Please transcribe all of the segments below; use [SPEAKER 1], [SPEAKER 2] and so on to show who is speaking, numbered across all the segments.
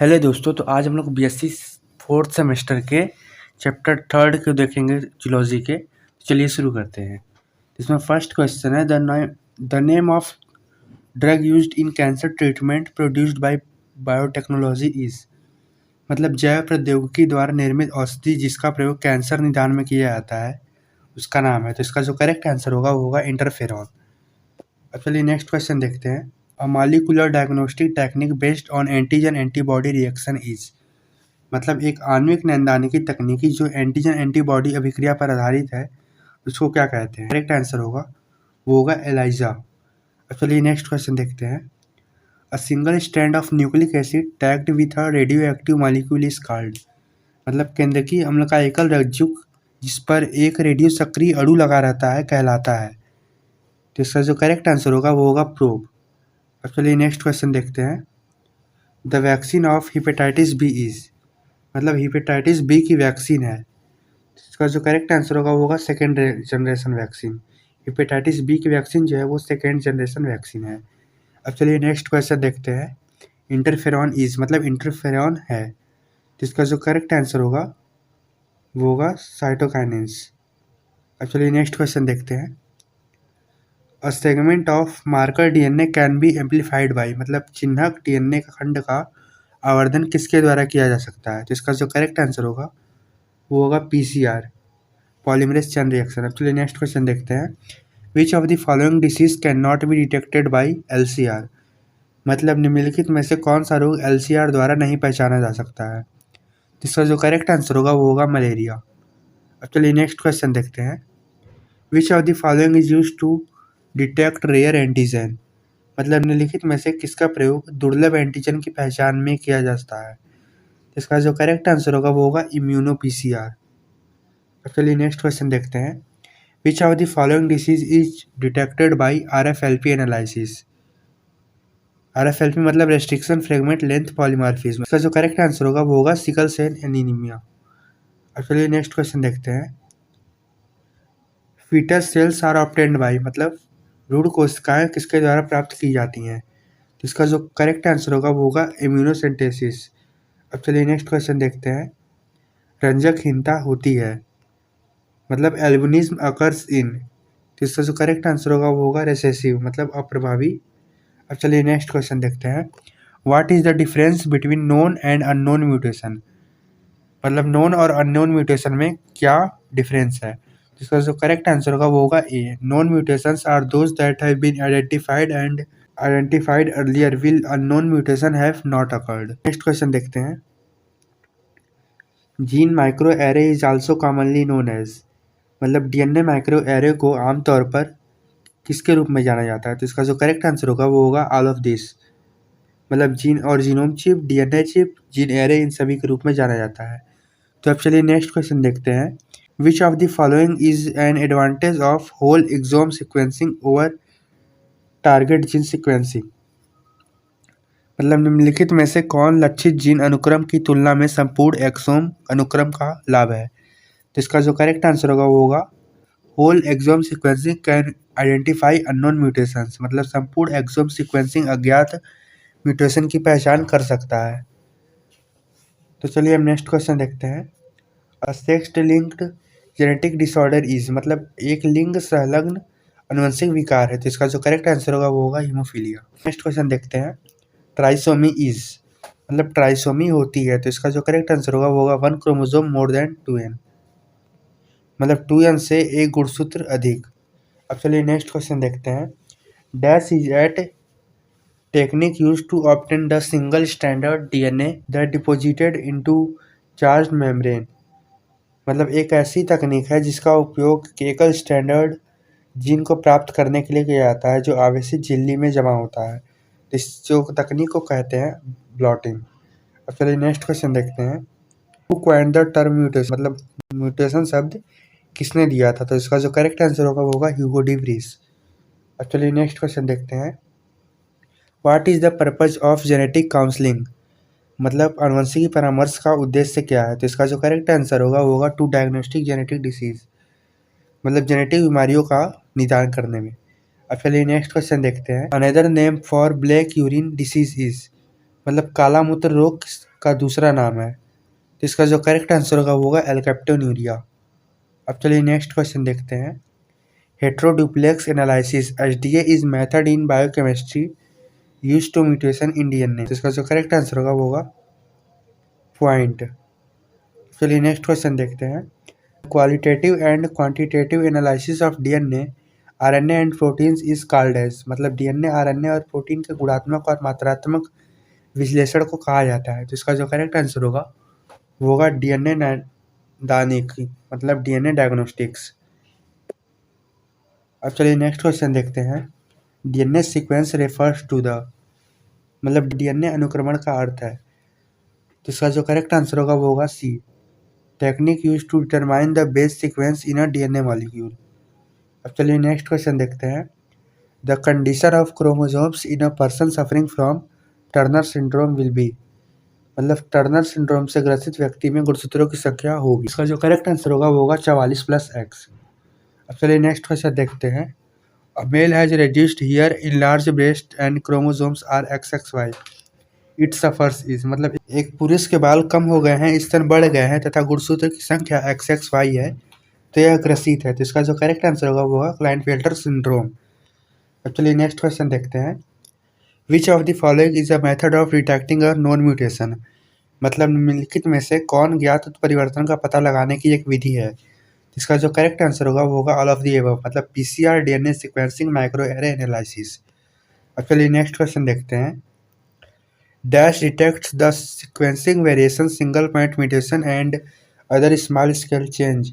[SPEAKER 1] Hello दोस्तों, तो आज हम लोग बीएससी फोर्थ सेमेस्टर के चैप्टर थर्ड को देखेंगे जूलॉजी के। चलिए शुरू करते हैं। इसमें फर्स्ट क्वेश्चन है the name of drug used in cancer treatment produced by biotechnology is. मतलब जैव प्रौद्योगिकी द्वारा निर्मित औषधि जिसका प्रयोग कैंसर निदान में किया जाता है उसका नाम है। तो इसका जो करेक्ट आंसर होगा वो होगा इंटरफेरॉन। अब चलिए नेक्स्ट क्वेश्चन देखते हैं। A molecular diagnostic technique based on antigen antibody reaction is. मतलब एक आणविक नैदानिकी तकनीकी जो एंटीजन एंटीबॉडी अभिक्रिया पर आधारित है उसको क्या कहते हैं? करेक्ट आंसर होगा वो होगा एलाइजा। अब चलिए नेक्स्ट क्वेश्चन देखते हैं। A single strand of nucleic acid tagged with a radio active molecule is called. मतलब केंद्रकीय अम्ल का एकल रज्जुक जिस पर एक रेडियो सक्रिय अणु लगा रहता है कहलाता है। तो इसका जो करेक्ट आंसर होगा वो होगा प्रोब। अब चलिए नेक्स्ट क्वेश्चन देखते हैं। The vaccine of hepatitis B is. मतलब हेपेटाइटिस बी की वैक्सीन है। इसका जो करेक्ट आंसर होगा वो होगा second generation vaccine. Hepatitis B की वैक्सीन जो है वो सेकेंड जनरेशन वैक्सीन है। अब चलिए नेक्स्ट क्वेश्चन देखते हैं। इंटरफेरॉन इज मतलब इंटरफेरॉन है, तो इसका जो करेक्ट आंसर होगा वो होगा साइटोकाइनेंस। अब चलिए नेक्स्ट क्वेश्चन देखते हैं। A segment of marker DNA can be amplified by. मतलब चिन्हक डीएनए का खंड का आवर्धन किसके द्वारा किया जा सकता है? तो इसका जो करेक्ट आंसर होगा वो होगा पीसीआर, पॉलीमरेज चेन रिएक्शन। अब चलिए नेक्स्ट क्वेश्चन देखते हैं। Which of the following disease can not be detected by LCR. मतलब निम्नलिखित में से कौन सा रोग एलसीआर द्वारा नहीं पहचाना जा सकता है? इसका जो करेक्ट आंसर होगा वो होगा मलेरिया। अब चलिए नेक्स्ट क्वेश्चन देखते हैं। Which of the following is use to detect rare antigen. मतलब निम्नलिखित में से किसका प्रयोग दुर्लभ एंटीजन की पहचान में किया जाता है? इसका जो करेक्ट आंसर होगा वो होगा इम्यूनो पीसीआर। अब चलिए नेक्स्ट क्वेश्चन देखते हैं। Which of the following disease is detected by RFLP analysis. RFLP मतलब रेस्ट्रिक्शन फ्रेगमेंट लेंथ पॉलीमॉर्फिज्म। इसका जो करेक्ट आंसर होगा वो होगा सिकल सेल एनीमिया। अब चलिए नेक्स्ट क्वेश्चन देखते हैं। Fetus cells are obtained by. मतलब भ्रूण कोशिकाएं किसके द्वारा प्राप्त की जाती हैं? तो इसका जो करेक्ट आंसर होगा वो होगा इम्यूनोसिंथेसिस। अब चलिए नेक्स्ट क्वेश्चन देखते हैं। रंजकहीनता होती है मतलब एल्बिनिज्म अकर्स इन। तो इसका जो करेक्ट आंसर होगा वो होगा रिसेसिव मतलब अप्रभावी। अब चलिए नेक्स्ट क्वेश्चन देखते हैं। What is the difference between known and unknown mutation. मतलब नोन और अननोन म्यूटेशन में क्या डिफरेंस है? इसका जो करेक्ट आंसर होगा वो होगा A. Known mutations are those that have been identified earlier will unknown mutation have not occurred. Next question देखते हैं। Gene microarray is also commonly known as. मतलब डीएनए माइक्रो एरे को आमतौर पर किसके रूप में जाना जाता है? तो इसका जो करेक्ट आंसर होगा वो होगा ऑल ऑफ दिस। मतलब जीन और genome chip, DNA chip, gene array इन सभी के रूप में जाना जाता है। तो अब चलिए नेक्स्ट क्वेश्चन देखते हैं। Which of the following is an advantage of whole exome sequencing over target gene sequencing. मतलब निम्नलिखित में से कौन लक्षित जीन अनुक्रम की तुलना में संपूर्ण एक्सोम अनुक्रम का लाभ है? तो इसका जो करेक्ट आंसर होगा वो होगा whole exome sequencing can identify unknown mutations. मतलब संपूर्ण एक्सोम सिक्वेंसिंग अज्ञात म्यूटेशन की पहचान कर सकता है। तो चलिए हम नेक्स्ट क्वेश्चन देखते हैं। A sex linked genetic disorder is. मतलब एक लिंग संलग्न अनुवंशिक विकार है। तो इसका जो करेक्ट आंसर होगा वो होगा हीमोफीलिया। नेक्स्ट क्वेश्चन देखते हैं। Trisomy is. मतलब ट्राइसोमी होती है, तो इसका जो करेक्ट आंसर होगा वो होगा 1 क्रोमोसोम मोर देन 2n। मतलब 2n से एक गुणसूत्र अधिक। अब चलिए नेक्स्ट क्वेश्चन देखते हैं। Dash is at technique use to obtain the single standard DNA that deposited into charge membrane. मतलब एक ऐसी तकनीक है जिसका उपयोग एकल स्टैंडर्ड जीन को प्राप्त करने के लिए किया जाता है जो आवेशित झिल्ली में जमा होता है। इस जो तकनीक को कहते हैं ब्लॉटिंग। अब चलिए नेक्स्ट क्वेश्चन देखते हैं। Who coined the term mutation. मतलब म्यूटेशन शब्द किसने दिया था? तो इसका जो करेक्ट आंसर होगा वो होगा ह्यूगो डी व्रीस। अब चलिए नेक्स्ट क्वेश्चन देखते हैं। What is the purpose of genetic counselling. मतलब आनुवंशिकी परामर्श का उद्देश्य क्या है? तो इसका जो करेक्ट आंसर होगा वो होगा टू डायग्नोस्टिक जेनेटिक डिसीज। मतलब जेनेटिक बीमारियों का निदान करने में। अब चलिए नेक्स्ट क्वेश्चन देखते हैं। Another name for black urine disease is. मतलब काला मूत्र रोग का दूसरा नाम है। तो इसका जो करेक्ट आंसर होगा वो होगा एल्केप्टोन्यूरिया। अब चलिए नेक्स्ट क्वेश्चन देखते हैं। Heteroduplex analysis HDA is method in biochemistry used to mutation in DNA। तो इसका जो करेक्ट आंसर होगा वो होगा पॉइंट। चलिए नेक्स्ट क्वेश्चन देखते हैं। Qualitative and quantitative analysis of DNA RNA and proteins is called as. मतलब DNA RNA और प्रोटीन के गुणात्मक और मात्रात्मक विश्लेषण को कहा जाता है। तो इसका जो करेक्ट आंसर होगा वो होगा DNA दानिकी, मतलब DNA डायग्नोस्टिक्स। अब चलिए नेक्स्ट क्वेश्चन देखते हैं। DNA sequence refers to the, मतलब DNA अनुक्रमण का अर्थ है। तो इसका जो करेक्ट आंसर होगा वो होगा C, technique use to determine the base sequence in a DNA molecule. अब चलिए नेक्स्ट क्वेश्चन देखते हैं। The condition of chromosomes in a person suffering from Turner syndrome will be. मतलब टर्नर सिंड्रोम से ग्रसित व्यक्ति में गुणसूत्रों की संख्या होगी। इसका जो करेक्ट आंसर होगा वो होगा 44+X। अब चलिए नेक्स्ट क्वेश्चन देखते हैं। A male has reduced hair in large breast and chromosomes are XXY. It suffers is, मतलब एक पुरुष के बाल कम हो गए हैं, स्तन बढ़ गए हैं तथा गुणसूत्र की संख्या XXY है, तो यह ग्रसित है। तो इसका जो करेक्ट आंसर होगा वो होगा क्लाइनफेल्टर सिंड्रोम। अब चलिए नेक्स्ट क्वेश्चन देखते हैं। Which of the following is a method of detecting a non mutation. मतलब निम्नलिखित में से कौन ज्ञात उत्परिवर्तन का पता लगाने की एक विधि है। इसका जो करेक्ट आंसर होगा वो होगा ऑल ऑफ दी अबव, मतलब PCR DNA sequencing micro array analysis. अब चलिए नेक्स्ट क्वेश्चन देखते हैं। Dash detects the sequencing variation single point mutation and other small scale change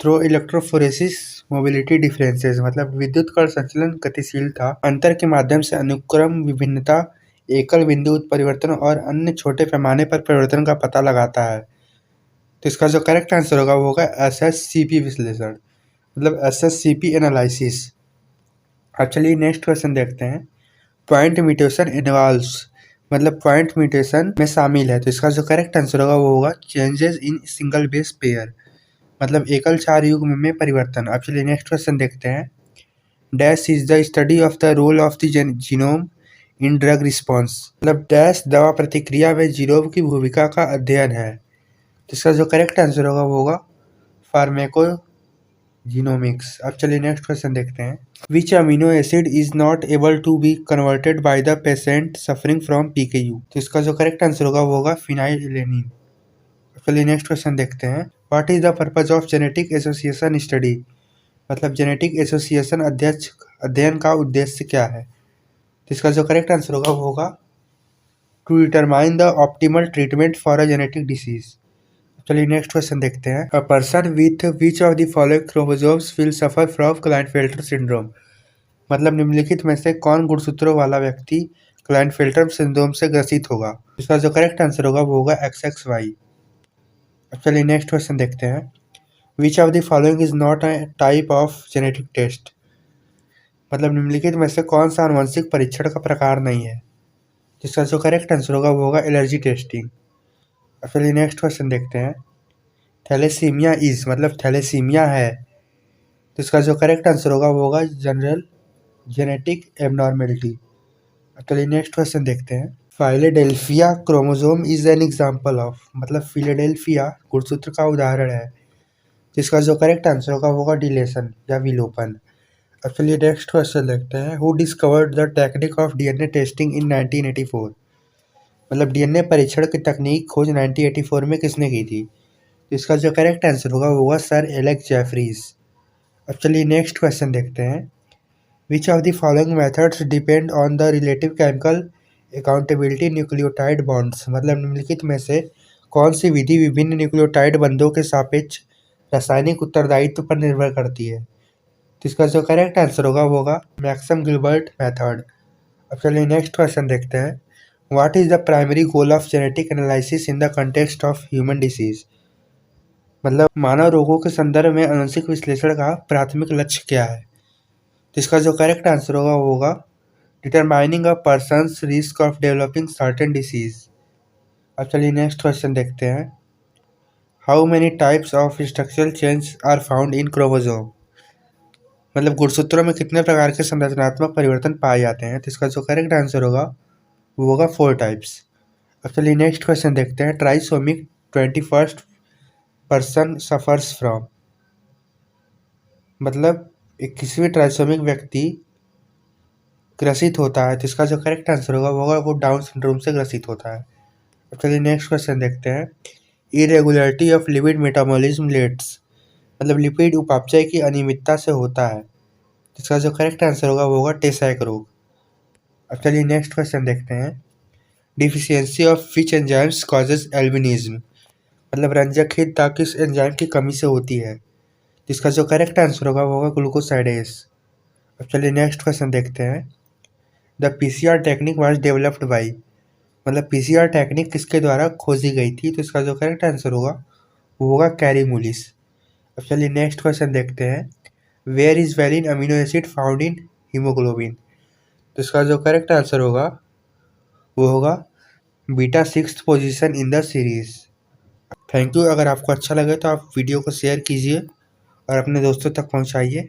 [SPEAKER 1] through electrophoresis mobility differences. मतलब विद्युत कण संचलन गतिशीलता अंतर के माध्यम से अनुक्रम विभिन्नता, एकल बिंदु उत्परिवर्तन और अन्य छोटे पैमाने पर परिवर्तन का पता लगाता है। तो इसका जो करेक्ट आंसर होगा वो होगा SSCP विश्लेषण, मतलब SSCP एनालिसिस। अब चलिए नेक्स्ट क्वेश्चन देखते हैं। पॉइंट म्यूटेशन इन्वॉल्व्स, मतलब पॉइंट म्यूटेशन में शामिल है। तो इसका जो करेक्ट आंसर होगा वो होगा changes in single base pair, मतलब एकल चार युग्म में परिवर्तन। अब चलिए नेक्स्ट क्वेश्चन देखते हैं। Dash is the study of the role of the genome in drug response. मतलब डैश दवा प्रतिक्रिया में जीनोम की भूमिका का अध्ययन है। तो इसका जो करेक्ट आंसर होगा वो होगा फार्मेको जीनोमिक्स। अब चलिए नेक्स्ट क्वेश्चन देखते हैं। Which amino acid is not able to be converted by the patient suffering from PKU। तो इसका जो करेक्ट आंसर होगा वो होगा फिनाइलएलानिन। चलिए नेक्स्ट क्वेश्चन देखते हैं। What is the purpose of genetic association study. मतलब जेनेटिक एसोसिएशन अध्ययन का उद्देश्य क्या है। तो इसका जो करेक्ट आंसर होगा वो होगा to determine the optimal treatment for a genetic disease. चलिए नेक्स्ट क्वेश्चन देखते हैं। A person with which of the following chromosomes will suffer from Klinefelter syndrome. मतलब निम्नलिखित में से कौन गुणसूत्रों वाला व्यक्ति क्लाइनफेल्टर सिंड्रोम से ग्रसित होगा। इसका जो करेक्ट आंसर होगा वो होगा XXY। अब चलिए नेक्स्ट क्वेश्चन देखते हैं। Which of the following is not a type of genetic test. मतलब निम्नलिखित में से कौन सा आनुवंशिक परीक्षण का प्रकार नहीं है। जिसका जो करेक्ट आंसर होगा वो होगा एलर्जी टेस्टिंग। अब चलिए नेक्स्ट क्वेश्चन देखते हैं। थैलेसीमिया इज, मतलब थैलेसीमिया है, तो इसका जो करेक्ट आंसर होगा वो होगा जनरल जेनेटिक एबनॉर्मेलिटी। चलिए नेक्स्ट क्वेश्चन देखते हैं। Philadelphia chromosome is an example of, मतलब फिलेडेल्फिया गुणसूत्र का उदाहरण है, जिसका जो करेक्ट आंसर होगा वो होगा डिलेशन या विलोपन। अब चलिए नेक्स्ट क्वेश्चन देखते हैं। Who discovered the technique of DNA testing in 1984। मतलब DNA परीक्षण की तकनीक खोज 1984 में किसने की थी। इसका जो करेक्ट आंसर होगा वो होगा सर एलेक्स जेफरीज। अब चलिए नेक्स्ट क्वेश्चन देखते हैं। Which of the following methods depend on the relative chemical accountability nucleotide bonds. मतलब निम्नलिखित में से कौन सी विधि विभिन्न न्यूक्लियोटाइड बंधों के सापेक्ष रासायनिक उत्तरदायित्व पर निर्भर करती है। तो इसका जो करेक्ट आंसर होगा वो होगा मैक्सम गिलबर्ट मेथड। अब चलिए नेक्स्ट क्वेश्चन देखते हैं। What is the primary goal of genetic analysis in the context of human disease. मतलब मानव रोगों के संदर्भ में आनुवंशिक विश्लेषण का प्राथमिक लक्ष्य क्या है। तो इसका जो करेक्ट आंसर होगा वो होगा determining a person's risk of developing certain disease. अब चलिए नेक्स्ट क्वेश्चन देखते हैं। How many types of structural change are found in chromosome. मतलब गुणसूत्रों में कितने प्रकार के संरचनात्मक परिवर्तन पाए जाते हैं। तो इसका जो करेक्ट आंसर होगा वो होगा 4 टाइप्स। अब चलिए नेक्स्ट क्वेश्चन देखते हैं। Trisomic 21st person suffers from, मतलब एक किसी भी ट्राइसोमिक व्यक्ति ग्रसित होता है, तो इसका जो करेक्ट आंसर होगा वो डाउन सिंड्रोम से ग्रसित होता है। अब चलिए नेक्स्ट क्वेश्चन देखते हैं। Irregularity of lipid metabolism let's, मतलब लिपिड उपापचय की अनियमितता से होता है, इसका जो करेक्ट आंसर वो होगा टे-सैक रोग। अब चलिए नेक्स्ट क्वेश्चन देखते हैं। Deficiency of which enzymes causes albinism, मतलब रंजकहीनता किस एंजाइम की कमी से होती है, जिसका जो करेक्ट आंसर वो होगा ग्लूकोसाइडेज। अब चलिए नेक्स्ट क्वेश्चन देखते हैं। The PCR technique was developed by, मतलब पीसीआर टेक्निक किसके द्वारा खोजी गई थी, तो इसका जो करेक्ट आंसर वो होगा कैरी मूलिस। अब चलिए नेक्स्ट क्वेश्चन देखते हैं। Where is valine amino acid found in haemoglobin, तो इसका जो करेक्ट आंसर वो होगा beta 6th position in the series. Thank you. अगर आपको अच्छा लगे तो आप वीडियो को शेयर कीजिए और अपने दोस्तों तक पहुंचाइए।